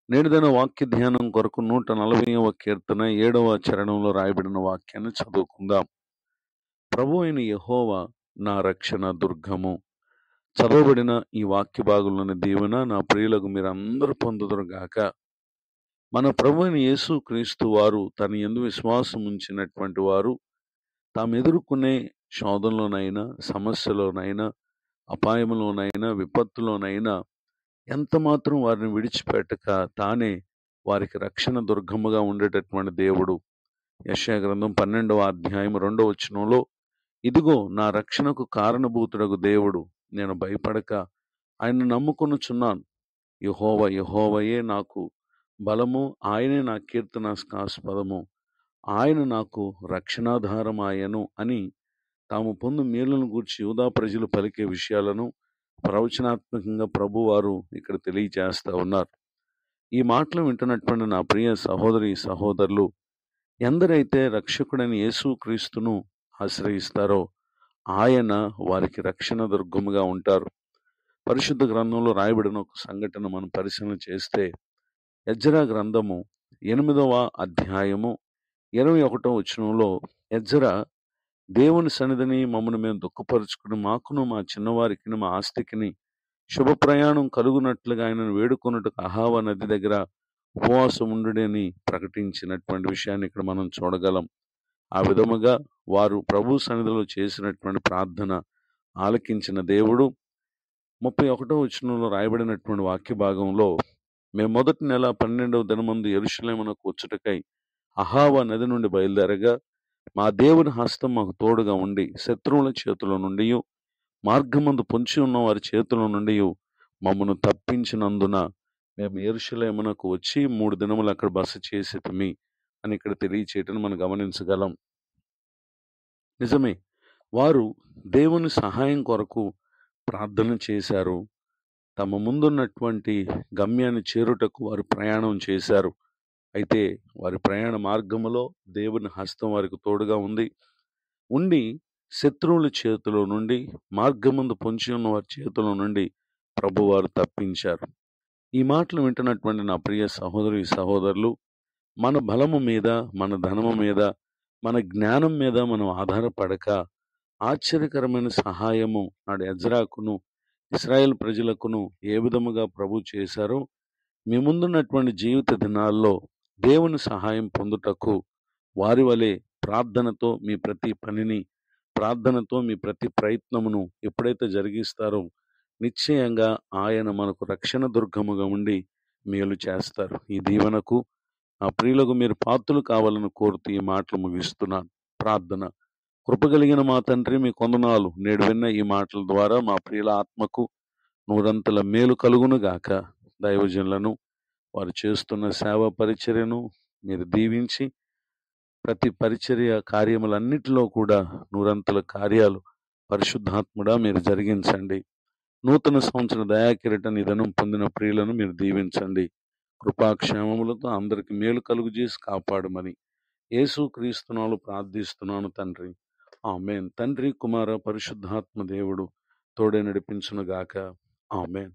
నేటిదిన వాక్య ధ్యానం కొరకు 140వ కీర్తన 7వ చరణంలో రాయబడిన వాక్యాన్ని చదువుకుందాం. ప్రభు అయిన యెహోవా నా రక్షణ దుర్గము. చదవబడిన ఈ వాక్య భాగంలోని దీవెన నా ప్రియులకు మీరందరూ పొందుదురు గాక. మన ప్రభు అయిన యేసు క్రీస్తు వారు తన యందు విశ్వాసం ఉంచినటువంటి వారు తాము ఎదుర్కొనే శోధనలోనైనా, సమస్యలోనైనా, అపాయంలోనైనా, విపత్తులోనైనా ఎంత మాత్రం వారిని విడిచిపెట్టక తానే వారికి రక్షణ దుర్గముగా ఉండేటటువంటి దేవుడు. యెషయా గ్రంథం 12వ అధ్యాయం 2వ వచనంలో, ఇదిగో నా రక్షణకు కారణభూతుడగు దేవుడు, నేను భయపడక ఆయన నమ్ముకొనుచున్నాను. యెహోవా యెహోవాయే నాకు బలము, ఆయనే నా కీర్తనాస్పదము, ఆయన నాకు రక్షణాధారమాయను అని తాము పొందు మేలును గూర్చి యూదా ప్రజలు పలికే విషయాలను ప్రవచనాత్మకంగా ప్రభువారు ఇక్కడ తెలియజేస్తా ఉన్నారు. ఈ మాటలు వింటున్నటువంటి నా ప్రియ సహోదరి సహోదరులు, ఎందరైతే రక్షకుడైన యేసు క్రీస్తును ఆశ్రయిస్తారో ఆయన వారికి రక్షణ దుర్గముగా ఉంటారు. పరిశుద్ధ గ్రంథంలో రాయబడిన ఒక సంఘటన మనం పరిశీలన చేస్తే, ఎజ్రా గ్రంథము 8వ అధ్యాయము 21వ వచనంలో, ఎజ్రా దేవుని సన్నిధిని మమ్మను మేము దుఃఖపరుచుకుని మాకును మా చిన్నవారికి మా ఆస్తికిని శుభ ప్రయాణం కలుగునట్లుగా ఆయనను వేడుకొనుటకు అహావా నది దగ్గర ఉపవాసం ఉండుడని ప్రకటించినటువంటి విషయాన్ని ఇక్కడ మనం చూడగలం. ఆ విధముగా వారు ప్రభు సన్నిధిలో చేసినటువంటి ప్రార్థన ఆలకించిన దేవుడు 31వ వచనంలో రాయబడినటువంటి వాక్య భాగంలో, మేము మొదటి నెల 12వ దినమందు యెరూషలేమునకు వచ్చుటకై అహావా నది నుండి బయలుదేరగా మా దేవుని హస్తం మాకు తోడుగా ఉండి శత్రువుల చేతుల నుండి, మార్గమందు పొంచి ఉన్న వారి చేతుల నుండి మమ్మను తప్పించినందున మేము యెరూషలేమునకు వచ్చి 3 దినములు అక్కడ బస చేసేటమి అని ఇక్కడ తెలియచేయటం మనం గమనించగలం. నిజమే, వారు దేవుని సహాయం కొరకు ప్రార్థన చేశారు. తమ ముందున్నటువంటి గమ్యాన్ని చేరుటకు వారు ప్రయాణం చేశారు. అయితే వారి ప్రయాణ మార్గములో దేవుని హస్తం వారికి తోడుగా ఉండి శత్రువుల చేతిలో నుండి, మార్గమందు పొంచి ఉన్న వారి చేతిలో నుండి ప్రభువారు తప్పించారు. ఈ మాటలు వింటున్నటువంటి నా ప్రియ సహోదరి సహోదరులు, మన బలము మీద, మన ధనము మీద, మన జ్ఞానం మీద మనం ఆధారపడక ఆశ్చర్యకరమైన సహాయము నాడు ఎజ్రాకును ఇశ్రాయేల్ ప్రజలకును ఏ విధముగా ప్రభు చేశారో, మీ ముందున్నటువంటి జీవిత దినాల్లో దేవుని సహాయం పొందుటకు వారి వలె ప్రార్థనతో మీ ప్రతి పనిని, ప్రార్థనతో మీ ప్రతి ప్రయత్నమును ఎప్పుడైతే జరిగిస్తారో నిశ్చయంగా ఆయన మనకు రక్షణ దుర్గముగా ఉండి మేలు చేస్తారు. ఈ దీవెనకు ఆ ప్రియులకు మీరు పాత్రలు కావాలని కోరుతూ ఈ మాటలు ముగిస్తున్నాను. ప్రార్థన. కృపగలిగిన మా తండ్రి, మీ కొందనాలు నేడు విన్న ఈ మాటల ద్వారా మా ప్రియుల ఆత్మకు నూరంతల మేలు కలుగును గాక. దైవజనులను వారు చేస్తున్న సేవా పరిచర్యను మీరు దీవించి ప్రతి పరిచర్య కార్యములన్నిటిలో కూడా నూరంతల కార్యాలు పరిశుద్ధాత్ముడా మీరు జరిగించండి. నూతన సంవత్సర దయాకిరీట నిధనం పొందిన ప్రియులను మీరు దీవించండి. కృపాక్షేమములతో అందరికి మేలు కలుగు చేసి కాపాడమని యేసు క్రీస్తునాలు ప్రార్థిస్తున్నాను తండ్రి. ఆమేన్. తండ్రి, కుమార, పరిశుద్ధాత్మ దేవుడు తోడే నడిపించును గాక. ఆమేన్.